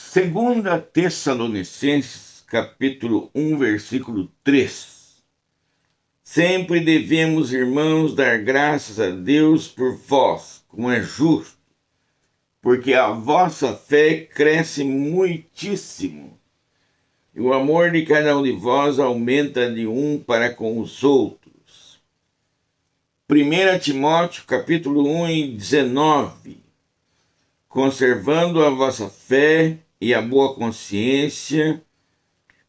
Segunda Tessalonicenses, capítulo 1, versículo 3. Sempre devemos, irmãos, dar graças a Deus por vós, como é justo, porque a vossa fé cresce muitíssimo, e o amor de cada um de vós aumenta de um para com os outros. 1 Timóteo, capítulo 1 e 19. Conservando a vossa fé e a boa consciência,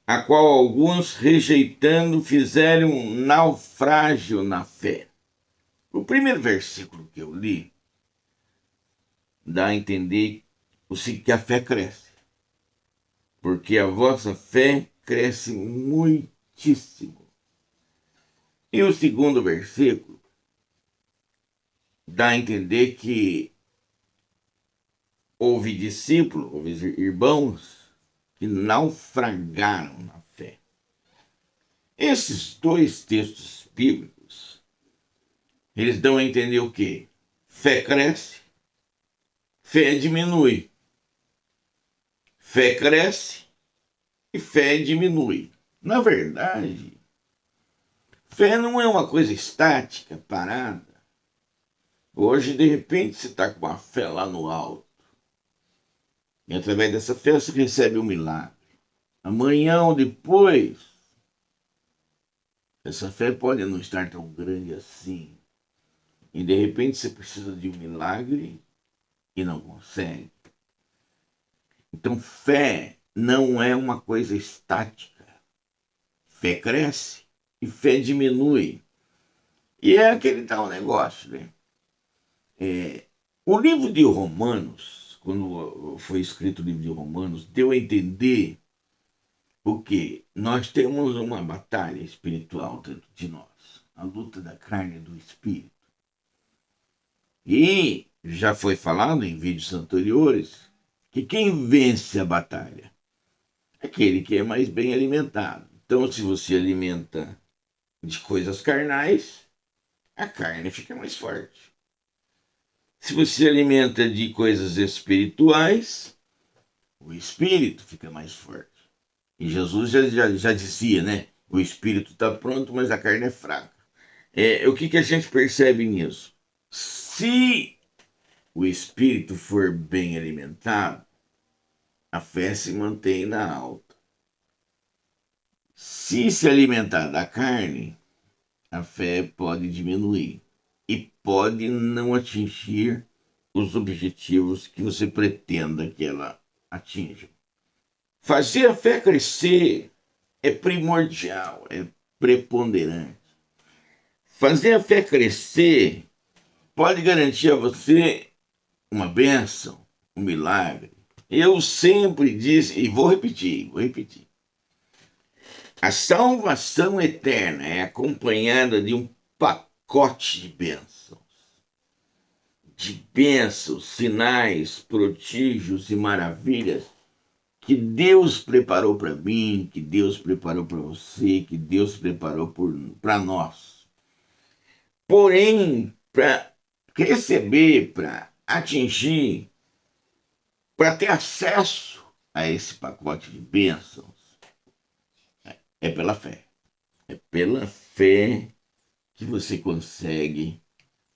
a qual alguns, rejeitando, fizeram um naufrágio na fé. O primeiro versículo que eu li dá a entender que a fé cresce, porque a vossa fé cresce muitíssimo. E o segundo versículo dá a entender que houve discípulos, houve irmãos que naufragaram na fé. Esses dois textos bíblicos, eles dão a entender o quê? Fé cresce, fé diminui. Fé cresce e fé diminui. Na verdade, fé não é uma coisa estática, parada. Hoje, de repente, você está com uma fé lá no alto. E através dessa fé você recebe um milagre. Amanhã ou depois, essa fé pode não estar tão grande assim. E de repente você precisa de um milagre e não consegue. Então fé não é uma coisa estática. Fé cresce e fé diminui. E é aquele tal negócio, né? O livro de Romanos, quando foi escrito o livro de Romanos, deu a entender o que nós temos uma batalha espiritual dentro de nós, a luta da carne e do espírito. E já foi falado em vídeos anteriores que quem vence a batalha é aquele que é mais bem alimentado. Então, se você alimenta de coisas carnais, a carne fica mais forte. Se você alimenta de coisas espirituais, o espírito fica mais forte. E Jesus já dizia, né? O espírito está pronto, mas a carne é fraca. O que a gente percebe nisso? Se o espírito for bem alimentado, a fé se mantém na alta. Se alimentar da carne, a fé pode diminuir e pode não atingir os objetivos que você pretenda que ela atinja. Fazer a fé crescer é primordial, é preponderante. Fazer a fé crescer pode garantir a você uma bênção, um milagre. Eu sempre disse, e vou repetir. A salvação eterna é acompanhada de um pacote de bênçãos. De bênçãos, sinais, prodígios e maravilhas que Deus preparou para mim, que Deus preparou para você, que Deus preparou para nós. Porém, para receber, para atingir, para ter acesso a esse pacote de bênçãos, é pela fé. É pela fé que você consegue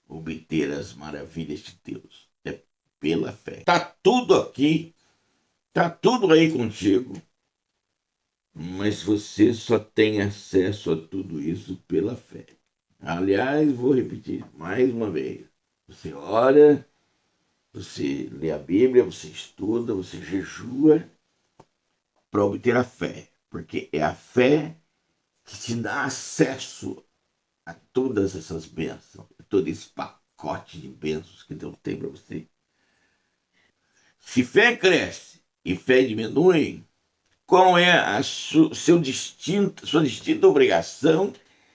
obter as maravilhas de Deus. É pela fé. Está tudo aqui, está tudo aí contigo, mas você só tem acesso a tudo isso pela fé. Aliás, vou repetir mais uma vez. Você ora, você lê a Bíblia, você estuda, você jejua para obter a fé. Porque é a fé que te dá acesso a todas essas bênçãos, a todo esse pacote de bênçãos que Deus tem para você. Se fé cresce e fé diminui, qual é a sua distinta obrigação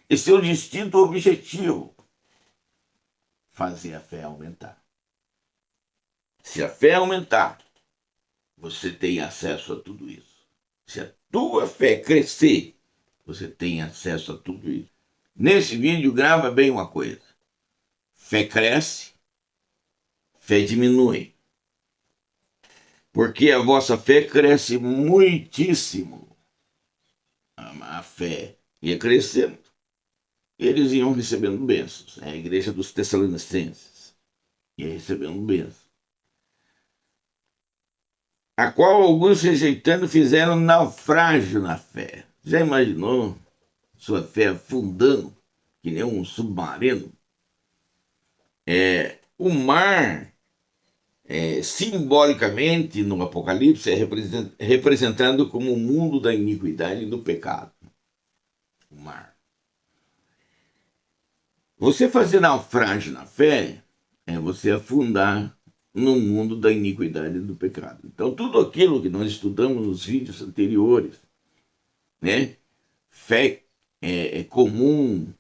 e seu distinto objetivo? Fazer a fé aumentar. Se a fé aumentar, você tem acesso a tudo isso. Se a tua fé crescer, você tem acesso a tudo isso. Nesse vídeo, grava bem uma coisa. Fé cresce, fé diminui. porque a vossa fé cresce muitíssimo. A fé ia crescendo. Eles iam recebendo bênçãos. A igreja dos Tessalonicenses ia recebendo bênçãos. A qual alguns rejeitando fizeram naufrágio na fé. Já imaginou sua fé afundando, que nem um submarino? O mar, simbolicamente, no Apocalipse, é representado como o mundo da iniquidade e do pecado. O mar. Você fazer naufrágio na fé é você afundar no mundo da iniquidade e do pecado. Então, tudo aquilo que nós estudamos nos vídeos anteriores, né? Fé é comum,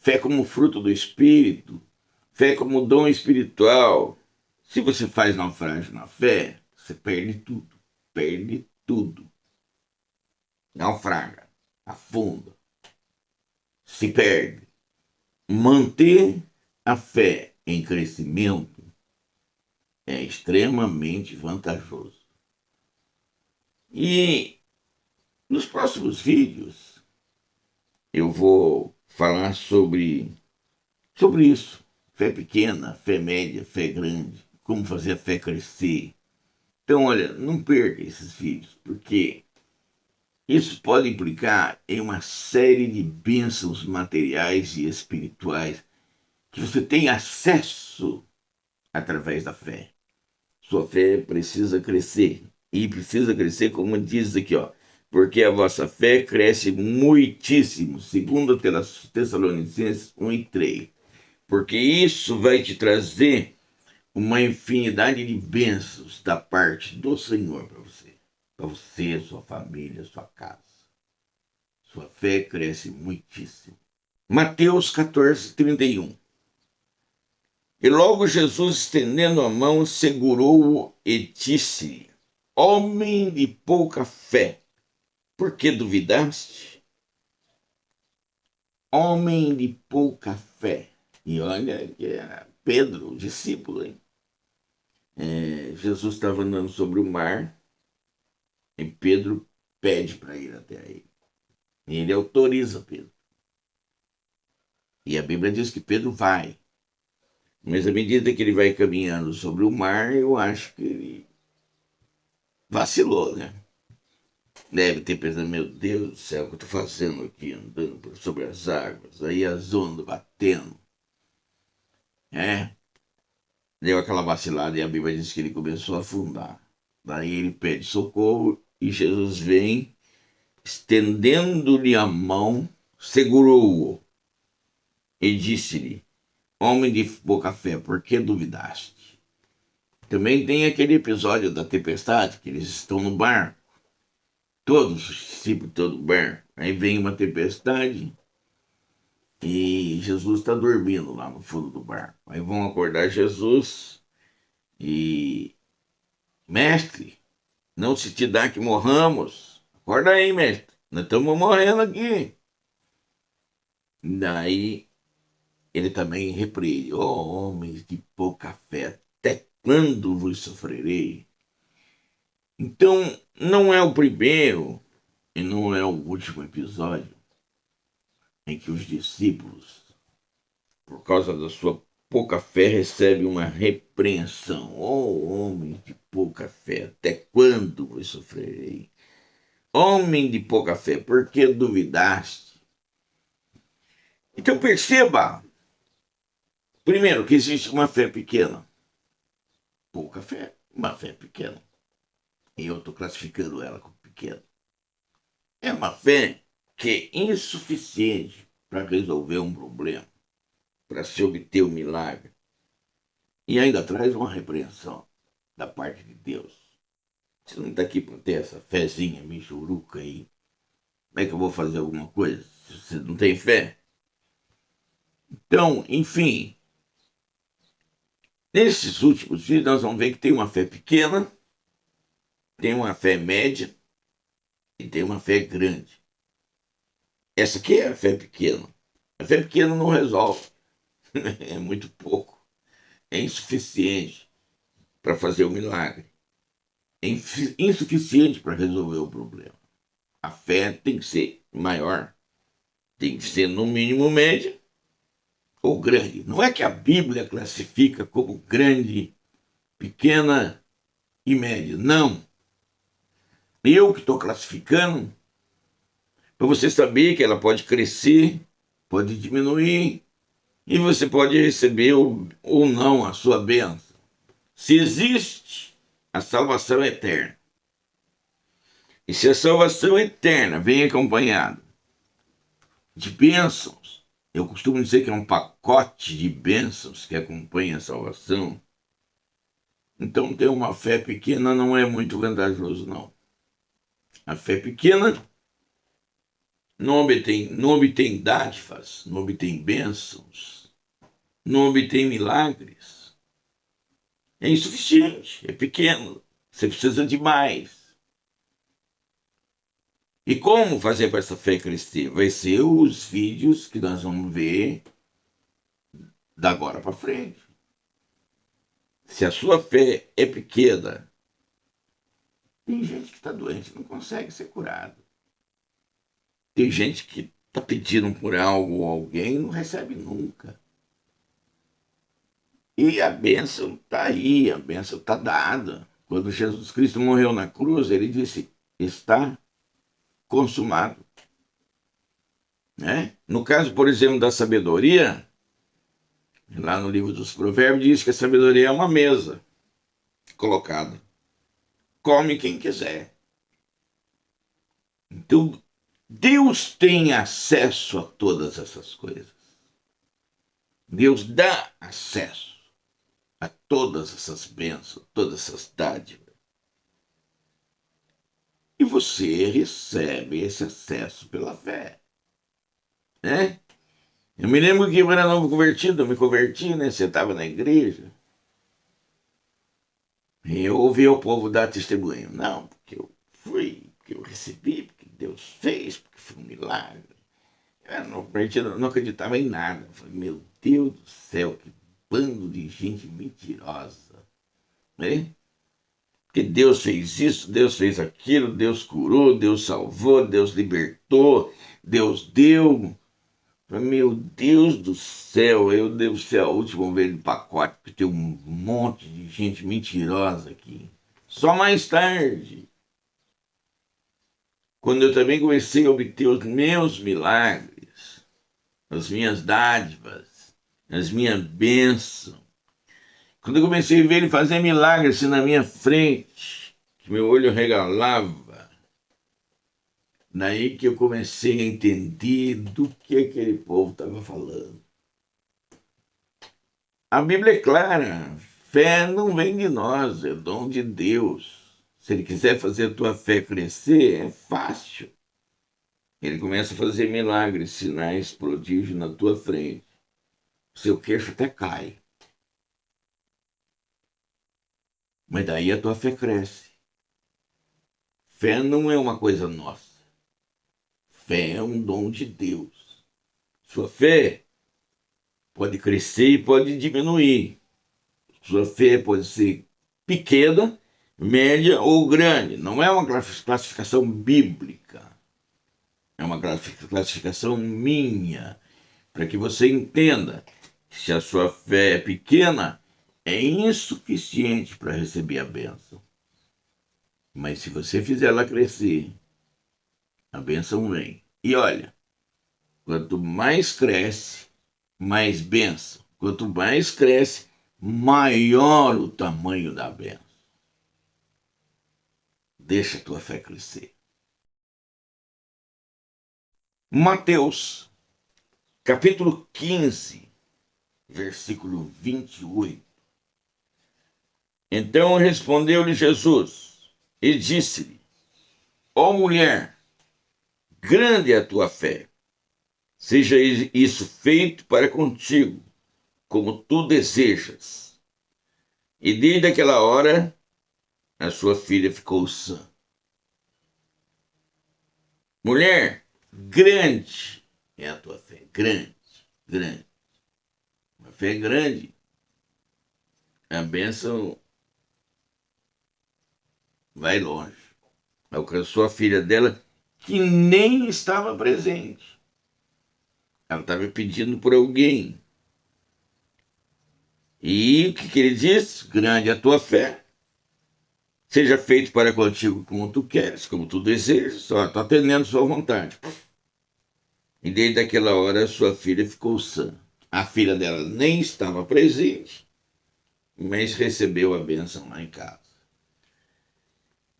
fé como fruto do Espírito, fé como dom espiritual. Se você faz naufrágio na fé, você perde tudo. Perde tudo. Naufraga, afunda, se perde. Manter a fé em crescimento é extremamente vantajoso. E nos próximos vídeos eu vou falar sobre isso. Fé pequena, fé média, fé grande, como fazer a fé crescer. Então, olha, não perca esses vídeos, porque isso pode implicar em uma série de bênçãos materiais e espirituais que você tem acesso através da fé. Sua fé precisa crescer. E precisa crescer, como diz aqui, ó. Porque a vossa fé cresce muitíssimo. Segundo Tessalonicenses 1:3. Porque isso vai te trazer uma infinidade de bênçãos da parte do Senhor para você. Para você, sua família, sua casa. Sua fé cresce muitíssimo. Mateus 14:31. E logo Jesus, estendendo a mão, segurou-o e disse: Homem de pouca fé, por que duvidaste? Homem de pouca fé. E olha que era Pedro, o discípulo, hein? Jesus estava andando sobre o mar e Pedro pede para ir até ele. E ele autoriza Pedro. E a Bíblia diz que Pedro vai. Mas à medida que ele vai caminhando sobre o mar, eu acho que ele vacilou, né? Deve ter pensado, meu Deus do céu, o que eu tô fazendo aqui, andando sobre as águas, aí as ondas batendo. Deu aquela vacilada e a Bíblia diz que ele começou a afundar. Daí ele pede socorro e Jesus vem, estendendo-lhe a mão, segurou-o e disse-lhe: Homem de pouca fé, por que duvidaste? Também tem aquele episódio da tempestade, que eles estão no barco, todos os discípulos, todo o barco. Aí vem uma tempestade e Jesus está dormindo lá no fundo do barco. Aí vão acordar Jesus e... Mestre, não se te dá que morramos. Acorda aí, mestre. Nós estamos morrendo aqui. Daí ele também repreende: homens de pouca fé, até quando vos sofrerei? Então, não é o primeiro e não é o último episódio em que os discípulos, por causa da sua pouca fé, recebem uma repreensão. Homens de pouca fé, até quando vos sofrerei? Homem de pouca fé, por que duvidaste? Então perceba, primeiro, que existe uma fé pequena. Pouca fé, uma fé pequena. E eu estou classificando ela como pequena. É uma fé que é insuficiente para resolver um problema, para se obter um milagre. E ainda traz uma repreensão da parte de Deus. Você não está aqui para ter essa fezinha michuruca aí. Como é que eu vou fazer alguma coisa se você não tem fé? Então, enfim, nesses últimos dias nós vamos ver que tem uma fé pequena, tem uma fé média e tem uma fé grande. Essa aqui é a fé pequena. A fé pequena não resolve. É muito pouco. É insuficiente para fazer o milagre. é insuficiente para resolver o problema. A fé tem que ser maior, tem que ser no mínimo média ou grande. Não é que a Bíblia classifica como grande, pequena e média. Não. Eu que estou classificando para você saber que ela pode crescer, pode diminuir e você pode receber ou não a sua bênção. Se existe a salvação eterna. E se a salvação eterna vem acompanhada de bênçãos, eu costumo dizer que é um pacote de bênçãos que acompanha a salvação, então ter uma fé pequena não é muito vantajoso, não. A fé pequena não obtém dádivas, não obtém bênçãos, não obtém milagres. É insuficiente, é pequeno, você precisa de mais. E como fazer para essa fé crescer? Vai ser os vídeos que nós vamos ver da agora para frente. Se a sua fé é pequena, tem gente que está doente, não consegue ser curado. Tem gente que está pedindo por algo ou alguém e não recebe nunca. E a bênção está aí, a bênção está dada. Quando Jesus Cristo morreu na cruz, ele disse: está consumado. Né? No caso, por exemplo, da sabedoria, lá no livro dos Provérbios, diz que a sabedoria é uma mesa colocada. Come quem quiser. Então, Deus tem acesso a todas essas coisas. Deus dá acesso a todas essas bênçãos, todas essas dádivas. E você recebe esse acesso pela fé. Né? Eu me lembro que eu era novo convertido, eu me converti, né? Você estava na igreja. E eu ouvi o povo dar testemunho. Não, porque eu fui, porque eu recebi, porque Deus fez, porque foi um milagre. Eu era novo convertido, eu não acreditava em nada. Eu falei, meu Deus do céu, que bando de gente mentirosa. Né? Que Deus fez isso, Deus fez aquilo, Deus curou, Deus salvou, Deus libertou, Deus deu. Meu Deus do céu, eu devo ser a última ovelha do pacote, porque tem um monte de gente mentirosa aqui. Só mais tarde, quando eu também comecei a obter os meus milagres, as minhas dádivas, as minhas bênçãos, quando eu comecei a ver ele fazer milagres assim na minha frente, que meu olho regalava, daí que eu comecei a entender do que aquele povo estava falando. A Bíblia é clara, fé não vem de nós, é dom de Deus. Se ele quiser fazer a tua fé crescer, é fácil. Ele começa a fazer milagres, sinais, prodígios na tua frente. Seu queixo até cai. Mas daí a tua fé cresce. Fé não é uma coisa nossa. Fé é um dom de Deus. Sua fé pode crescer e pode diminuir. Sua fé pode ser pequena, média ou grande. Não é uma classificação bíblica. É uma classificação minha, para que você entenda que se a sua fé é pequena, é insuficiente para receber a bênção. Mas se você fizer ela crescer, a bênção vem. E olha, quanto mais cresce, mais bênção. Quanto mais cresce, maior o tamanho da bênção. Deixa a tua fé crescer. Mateus, capítulo 15, versículo 28. Então respondeu-lhe Jesus e disse-lhe: ó mulher, grande é a tua fé, seja isso feito para contigo, como tu desejas. E desde aquela hora, a sua filha ficou sã. Mulher, grande é a tua fé, grande, grande. Uma fé grande, a bênção vai longe. Alcançou a filha dela, que nem estava presente. Ela estava pedindo por alguém. E o que ele diz? Grande é a tua fé. Seja feito para contigo como tu queres, como tu desejas. Só estou atendendo sua vontade. E desde aquela hora sua filha ficou sã. A filha dela nem estava presente, mas recebeu a bênção lá em casa.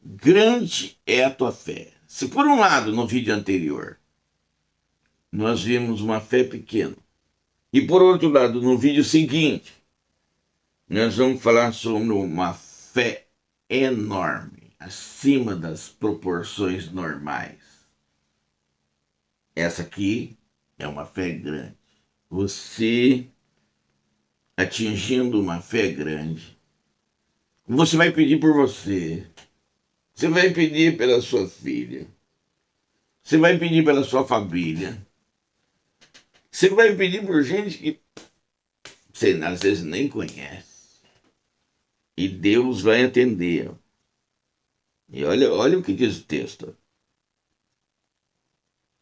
Grande é a tua fé. Se por um lado, no vídeo anterior, nós vimos uma fé pequena, e por outro lado, no vídeo seguinte, nós vamos falar sobre uma fé enorme, acima das proporções normais. Essa aqui é uma fé grande. Você, atingindo uma fé grande, você vai pedir por você, você vai pedir pela sua filha, você vai pedir pela sua família, você vai pedir por gente que você às vezes nem conhece. E Deus vai atender. E olha o que diz o texto.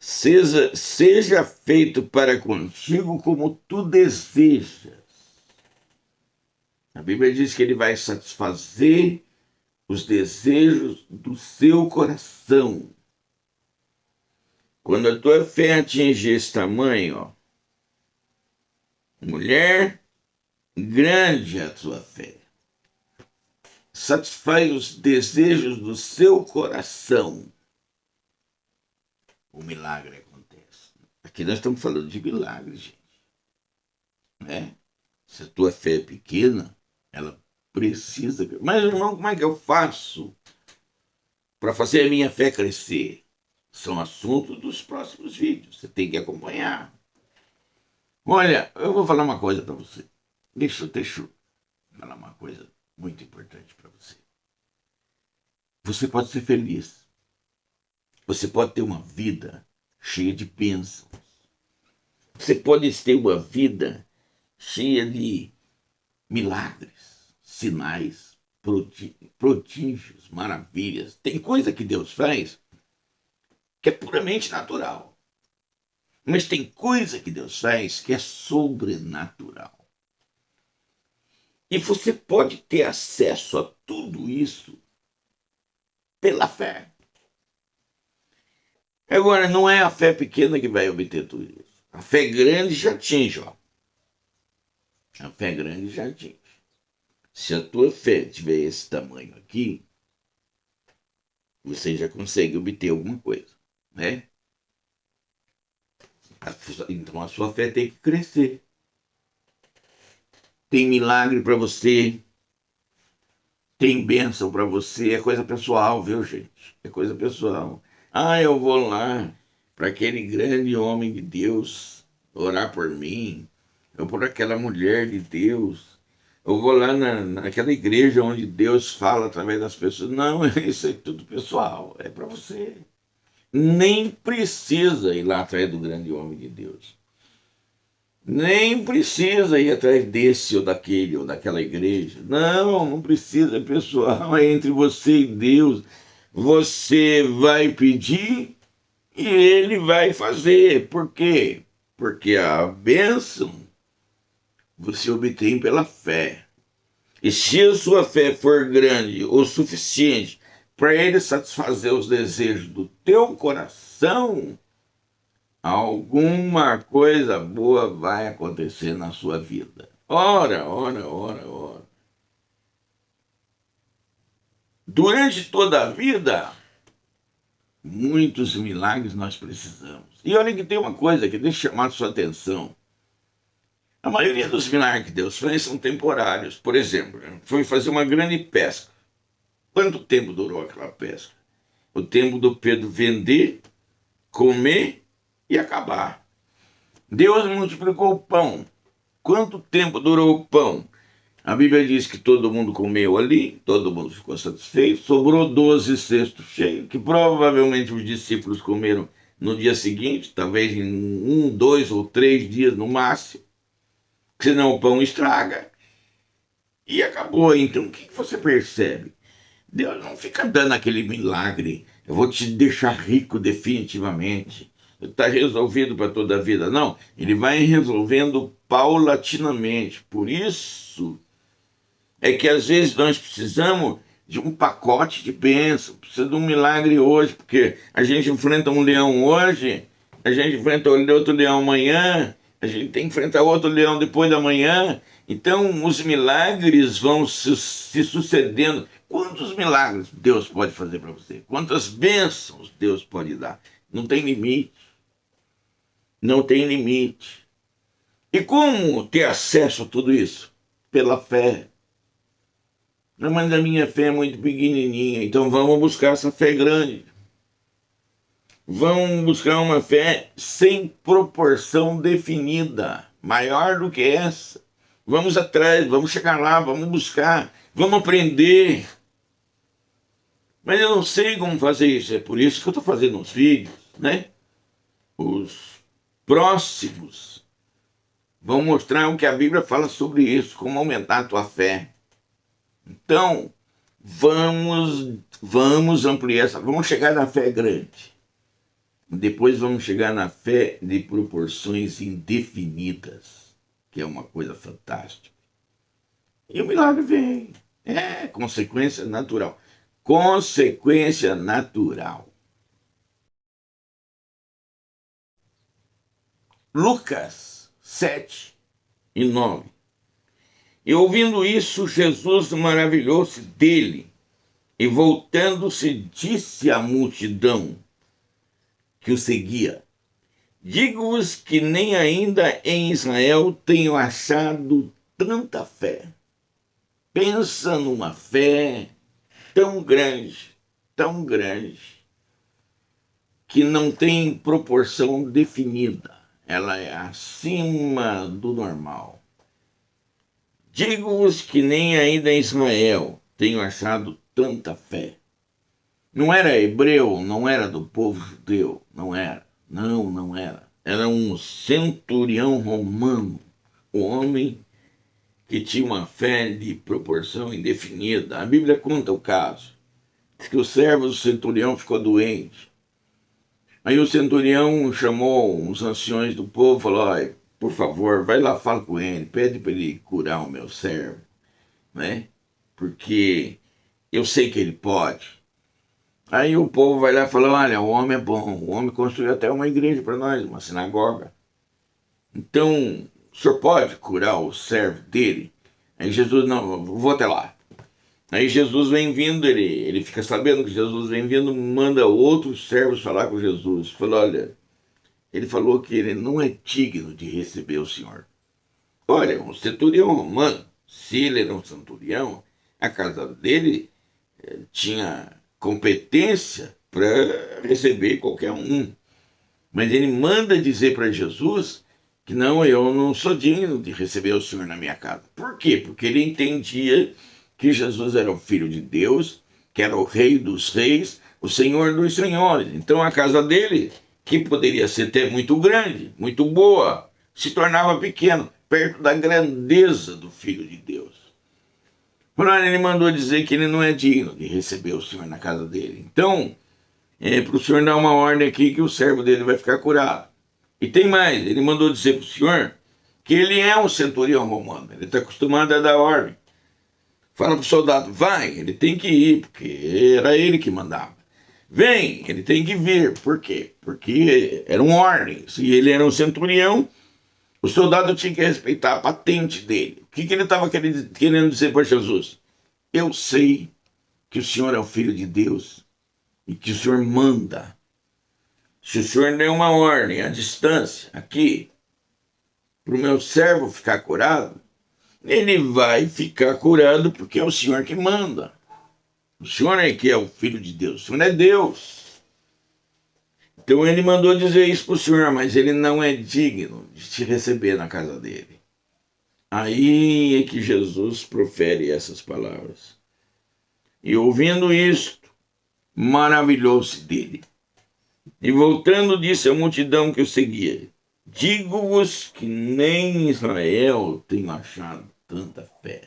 Seja feito para contigo como tu desejas. A Bíblia diz que ele vai satisfazer os desejos do seu coração. Quando a tua fé atingir esse tamanho, ó, mulher, grande é a tua fé. Satisfaz os desejos do seu coração. O milagre acontece. Aqui nós estamos falando de milagre, gente. Né? Se a tua fé é pequena, ela precisa. Mas, irmão, como é que eu faço para fazer a minha fé crescer? São assuntos dos próximos vídeos. Você tem que acompanhar. Olha, eu vou falar uma coisa para você. Deixa eu falar uma coisa muito importante para você. Você pode ser feliz. Você pode ter uma vida cheia de bênçãos. Você pode ter uma vida cheia de milagres, sinais, prodígios, maravilhas. Tem coisa que Deus faz que é puramente natural. Mas tem coisa que Deus faz que é sobrenatural. E você pode ter acesso a tudo isso pela fé. Agora, não é a fé pequena que vai obter tudo isso. A fé grande já atinge, ó. A fé grande já atinge. Se a tua fé tiver esse tamanho aqui, você já consegue obter alguma coisa, né? Então a sua fé tem que crescer. Tem milagre para você, tem bênção para você, é coisa pessoal, viu, gente? É coisa pessoal. Ah, eu vou lá para aquele grande homem de Deus orar por mim, ou por aquela mulher de Deus. Eu vou lá naquela igreja onde Deus fala através das pessoas. Não, isso é tudo pessoal, é para você. Nem precisa ir lá atrás do grande homem de Deus. Nem precisa ir atrás desse ou daquele ou daquela igreja. Não precisa, é pessoal, é entre você e Deus. Você vai pedir e ele vai fazer. Por quê? Porque a bênção você obtém pela fé. E se a sua fé for grande o suficiente para ele satisfazer os desejos do teu coração, alguma coisa boa vai acontecer na sua vida. Ora. Durante toda a vida, muitos milagres nós precisamos. E olha que tem uma coisa que deixa chamar a sua atenção. A maioria dos milagres que Deus faz são temporários. Por exemplo, foi fazer uma grande pesca. Quanto tempo durou aquela pesca? O tempo do Pedro vender, comer e acabar. Deus multiplicou o pão. Quanto tempo durou o pão? A Bíblia diz que todo mundo comeu ali, todo mundo ficou satisfeito, sobrou 12 cestos cheios, que provavelmente os discípulos comeram no dia seguinte, talvez em 1, 2 ou 3 dias no máximo, senão o pão estraga. E acabou. Então o que você percebe? Deus não fica dando aquele milagre, eu vou te deixar rico definitivamente, está resolvido para toda a vida. Não, ele vai resolvendo paulatinamente. Por isso é que às vezes nós precisamos de um pacote de bênção, precisa de um milagre hoje, porque a gente enfrenta um leão hoje, a gente enfrenta outro leão amanhã, a gente tem que enfrentar outro leão depois da manhã. Então os milagres vão se sucedendo. Quantos milagres Deus pode fazer para você? Quantas bênçãos Deus pode dar? Não tem limite. Não tem limite. E como ter acesso a tudo isso? Pela fé. Não, mas a minha fé é muito pequenininha, então vamos buscar essa fé grande. Vamos buscar uma fé sem proporção definida, maior do que essa. Vamos atrás, vamos chegar lá, vamos buscar, vamos aprender. Mas eu não sei como fazer isso, é por isso que eu estou fazendo uns vídeos, né? Os próximos vão mostrar o que a Bíblia fala sobre isso, como aumentar a tua fé. Então, vamos ampliar essa, vamos chegar na fé grande. Depois vamos chegar na fé de proporções indefinidas, que é uma coisa fantástica. E o milagre vem. É consequência natural. Consequência natural. Lucas 7:9. E ouvindo isso, Jesus maravilhou-se dele, e voltando-se, disse à multidão que o seguia: digo-vos que nem ainda em Israel tenho achado tanta fé. Pensa numa fé tão grande, que não tem proporção definida. Ela é acima do normal. Digo-vos que nem ainda em Israel tenho achado tanta fé. Não era hebreu, não era do povo judeu, não era. Não era. Era um centurião romano, um homem que tinha uma fé de proporção indefinida. A Bíblia conta o caso. Diz que o servo do centurião ficou doente. Aí o centurião chamou uns anciões do povo e falou: olha, por favor, vai lá, fala com ele, pede para ele curar o meu servo, né? Porque eu sei que ele pode. Aí o povo vai lá e fala: olha, o homem é bom, o homem construiu até uma igreja para nós, uma sinagoga. Então, o senhor pode curar o servo dele? Aí Jesus: não, vou até lá. Aí Jesus vem vindo, ele fica sabendo que Jesus vem vindo, manda outros servos falar com Jesus. Fala: olha, ele falou que ele não é digno de receber o Senhor. Olha, um centurião romano, se ele era um centurião, a casa dele tinha competência para receber qualquer um. Mas ele manda dizer para Jesus que não, eu não sou digno de receber o Senhor na minha casa. Por quê? Porque ele entendia que Jesus era o Filho de Deus, que era o Rei dos Reis, o Senhor dos Senhores. Então a casa dele, que poderia ser até muito grande, muito boa, se tornava pequena, perto da grandeza do Filho de Deus. Porém, ele mandou dizer que ele não é digno de receber o Senhor na casa dele. Então, para o Senhor dar uma ordem aqui que o servo dele vai ficar curado. E tem mais, ele mandou dizer para o Senhor que ele é um centurião romano, ele está acostumado a dar ordem. Fala para o soldado: vai, ele tem que ir, porque era ele que mandava. Vem, ele tem que vir. Por quê? Porque eram ordens. Se ele era um centurião, o soldado tinha que respeitar a patente dele. O que ele estava querendo dizer para Jesus? Eu sei que o Senhor é o Filho de Deus e que o Senhor manda. Se o Senhor der uma ordem à distância, aqui, para o meu servo ficar curado, ele vai ficar curado porque é o Senhor que manda. O Senhor é que é o Filho de Deus, o Senhor é Deus. Então ele mandou dizer isso para o Senhor, mas ele não é digno de te receber na casa dele. Aí é que Jesus profere essas palavras. E ouvindo isto, maravilhou-se dele. E voltando, disse à multidão que o seguia: digo-vos que nem em Israel tenho achado tanta fé.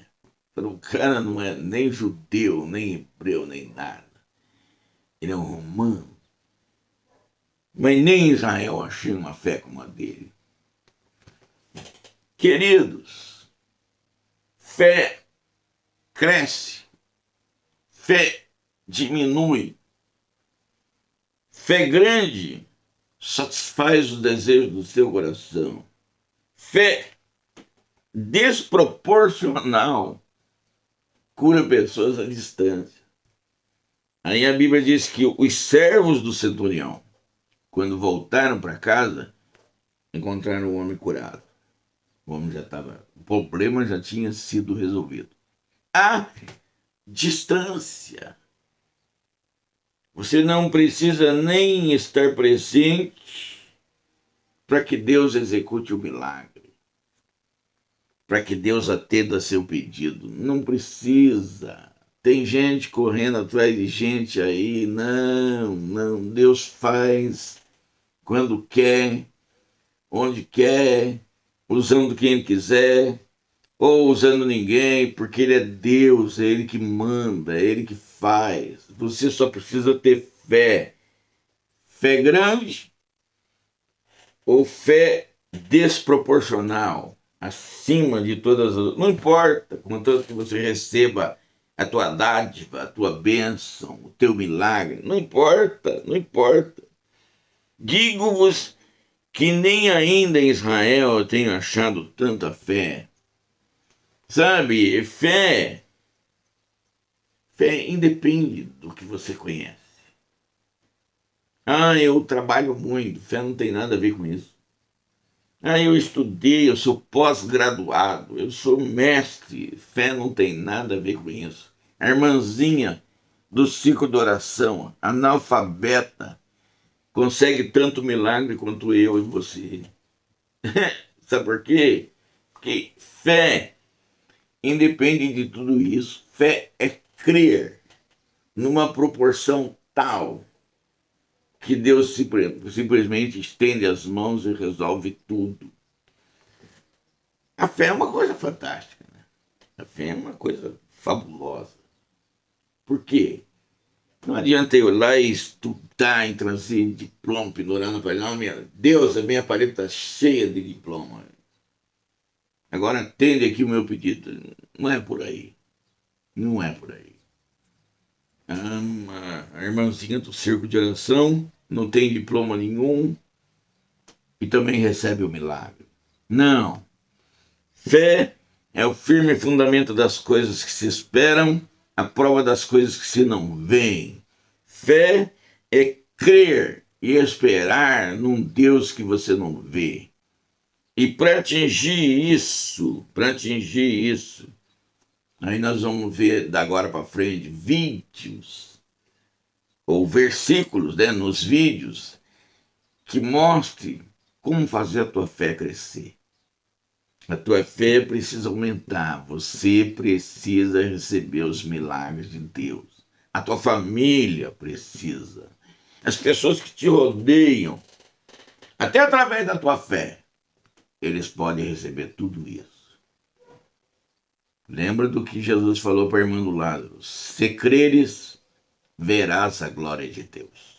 O cara não é nem judeu, nem hebreu, nem nada. Ele é um romano. Mas nem Israel achei uma fé como a dele. Queridos, fé cresce, fé diminui. Fé grande satisfaz os desejos do seu coração. Fé desproporcional cura pessoas à distância. Aí a Bíblia diz que os servos do centurião, quando voltaram para casa, encontraram o homem curado. O homem já estava. O problema já tinha sido resolvido. A distância. Você não precisa nem estar presente para que Deus execute o milagre, para que Deus atenda seu pedido. Não precisa. Tem gente correndo atrás de gente aí. Não. Deus faz quando quer, onde quer, usando quem Ele quiser, ou usando ninguém, porque Ele é Deus, é Ele que manda, é Ele que faz. Você só precisa ter fé. Fé grande ou fé desproporcional, acima de todas as... Não importa, contanto que você receba a tua dádiva, a tua bênção, o teu milagre. Não importa. Digo-vos que nem ainda em Israel eu tenho achado tanta fé. Sabe, fé independe do que você conhece. Eu trabalho muito, fé não tem nada a ver com isso. Eu estudei, eu sou pós-graduado, eu sou mestre, fé não tem nada a ver com isso. A irmãzinha do ciclo de oração, analfabeta, consegue tanto milagre quanto eu e você. Sabe por quê? Porque fé independe de tudo isso. Fé é crer numa proporção tal que Deus simplesmente estende as mãos e resolve tudo. A fé é uma coisa fantástica, né? A fé é uma coisa fabulosa. Por quê? Não adianta eu ir lá e estudar, entrar em diploma, pendurar no painel. Deus, a minha parede está cheia de diploma. Agora atende aqui o meu pedido. Não é por aí. Não é por aí. A irmãzinha do circo de oração não tem diploma nenhum e também recebe o milagre. Não. Fé é o firme fundamento das coisas que se esperam, a prova das coisas que se não veem. Fé é crer e esperar num Deus que você não vê. E para atingir isso, aí nós vamos ver da agora para frente vídeos ou versículos, né, nos vídeos que mostre como fazer a tua fé crescer. A tua fé precisa aumentar. Você precisa receber os milagres de Deus. A tua família precisa. As pessoas que te rodeiam, até através da tua fé, eles podem receber tudo isso. Lembra do que Jesus falou para a irmã do lado: se creres, verás a glória de Deus.